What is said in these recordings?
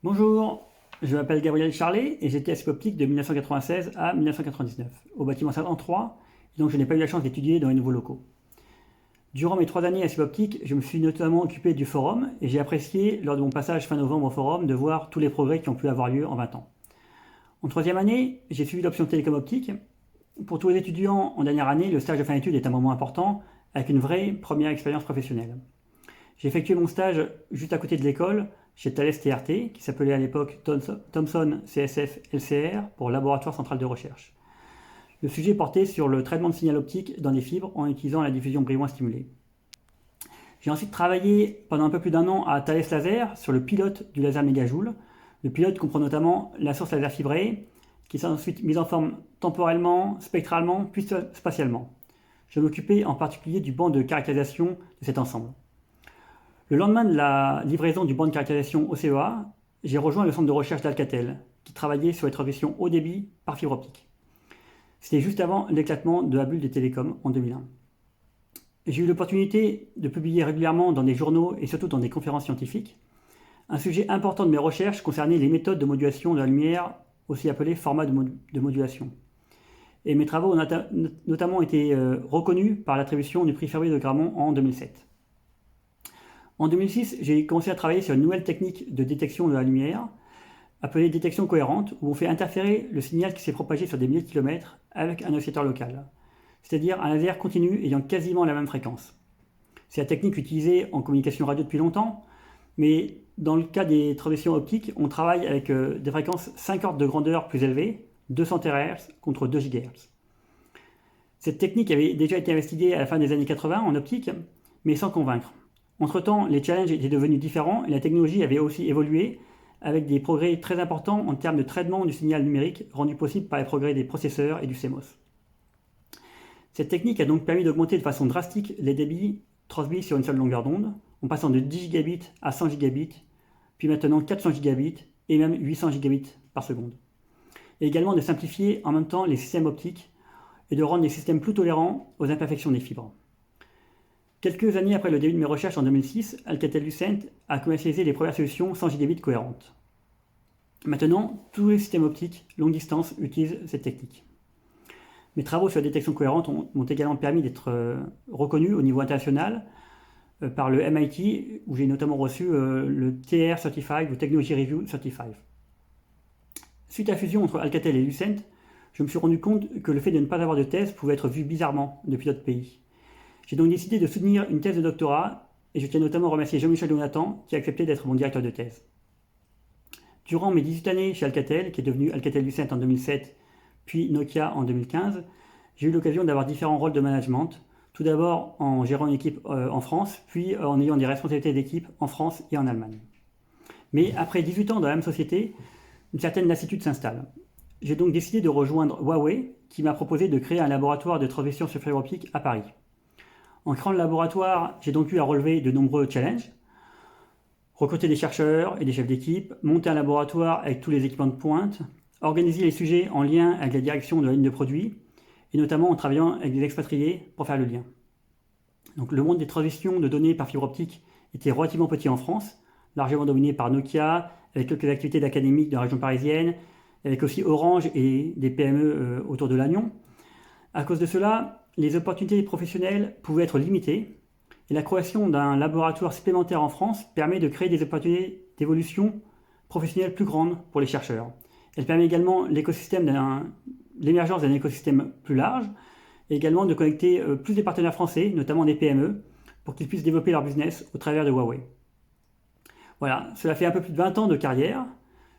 Bonjour, je m'appelle Gabriel Charlet et j'étais à optique de 1996 à 1999 au bâtiment 53, et donc je n'ai pas eu la chance d'étudier dans les nouveaux locaux. Durant mes 3 années à optique, je me suis notamment occupé du forum et j'ai apprécié, lors de mon passage fin novembre au forum, de voir tous les progrès qui ont pu avoir lieu en 20 ans. En 3e année, j'ai suivi l'option télécom optique. Pour tous les étudiants en dernière année, le stage de fin d'études est un moment important, avec une vraie première expérience professionnelle. J'ai effectué mon stage juste à côté de l'école, chez Thales TRT, qui s'appelait à l'époque Thomson CSF LCR, pour Laboratoire Central de Recherche. Le sujet portait sur le traitement de signal optique dans des fibres en utilisant la diffusion brillant stimulée. J'ai ensuite travaillé pendant un peu plus d'1 an à Thales Laser sur le pilote du laser mégajoule. Le pilote comprend notamment la source laser fibrée, qui s'est ensuite mise en forme temporellement, spectralement, puis spatialement. Je m'occupais en particulier du banc de caractérisation de cet ensemble. Le lendemain de la livraison du banc de caractérisation au CEA, j'ai rejoint le centre de recherche d'Alcatel, qui travaillait sur les transmissions haut débit par fibre optique. C'était juste avant l'éclatement de la bulle des télécoms en 2001. J'ai eu l'opportunité de publier régulièrement dans des journaux et surtout dans des conférences scientifiques. Un sujet important de mes recherches concernait les méthodes de modulation de la lumière, aussi appelées formats de modulation. Et mes travaux ont notamment été reconnus par l'attribution du prix Fabry de Gramont en 2007. En 2006, j'ai commencé à travailler sur une nouvelle technique de détection de la lumière, appelée détection cohérente, où on fait interférer le signal qui s'est propagé sur des milliers de kilomètres avec un oscillateur local, c'est-à-dire un laser continu ayant quasiment la même fréquence. C'est la technique utilisée en communication radio depuis longtemps, mais dans le cas des transmissions optiques, on travaille avec des fréquences 5 ordres de grandeur plus élevées, 200 THz contre 2 GHz. Cette technique avait déjà été investiguée à la fin des années 80 en optique, mais sans convaincre. Entre-temps, les challenges étaient devenus différents et la technologie avait aussi évolué avec des progrès très importants en termes de traitement du signal numérique rendus possibles par les progrès des processeurs et du CMOS. Cette technique a donc permis d'augmenter de façon drastique les débits transmis sur une seule longueur d'onde, en passant de 10 gigabits à 100 gigabits, puis maintenant 400 gigabits et même 800 gigabits par seconde. Et également de simplifier en même temps les systèmes optiques et de rendre les systèmes plus tolérants aux imperfections des fibres. Quelques années après le début de mes recherches en 2006, Alcatel-Lucent a commercialisé les premières solutions 100 gigabits cohérentes. Maintenant, tous les systèmes optiques longue distance utilisent cette technique. Mes travaux sur la détection cohérente m'ont également permis d'être reconnus au niveau international par le MIT, où j'ai notamment reçu le TR Certified ou Technology Review Certified. Suite à la fusion entre Alcatel et Lucent, je me suis rendu compte que le fait de ne pas avoir de thèse pouvait être vu bizarrement depuis d'autres pays. J'ai donc décidé de soutenir une thèse de doctorat et je tiens notamment à remercier Jean-Michel Donatan qui a accepté d'être mon directeur de thèse. Durant mes 18 années chez Alcatel, qui est devenu Alcatel-Lucent en 2007, puis Nokia en 2015, j'ai eu l'occasion d'avoir différents rôles de management. Tout d'abord en gérant une équipe en France, puis en ayant des responsabilités d'équipe en France et en Allemagne. Mais après 18 ans dans la même société, une certaine lassitude s'installe. J'ai donc décidé de rejoindre Huawei, qui m'a proposé de créer un laboratoire de transmission sur fibre optique à Paris. En créant le laboratoire, j'ai donc eu à relever de nombreux challenges. Recruter des chercheurs et des chefs d'équipe, monter un laboratoire avec tous les équipements de pointe, organiser les sujets en lien avec la direction de la ligne de produits, et notamment en travaillant avec des expatriés pour faire le lien. Donc le monde des transmissions de données par fibre optique était relativement petit en France, largement dominé par Nokia, avec quelques activités d'académiques de la région parisienne, avec aussi Orange et des PME autour de Lannion. À cause de cela, les opportunités professionnelles pouvaient être limitées et la création d'un laboratoire supplémentaire en France permet de créer des opportunités d'évolution professionnelle plus grandes pour les chercheurs. Elle permet également l'émergence d'un écosystème plus large et également de connecter plus des partenaires français, notamment des PME, pour qu'ils puissent développer leur business au travers de Huawei. Voilà, cela fait un peu plus de 20 ans de carrière.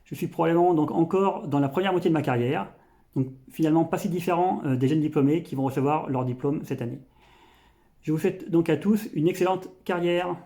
Je suis probablement donc encore dans la première moitié de ma carrière. Donc finalement pas si différent des jeunes diplômés qui vont recevoir leur diplôme cette année. Je vous souhaite donc à tous une excellente carrière.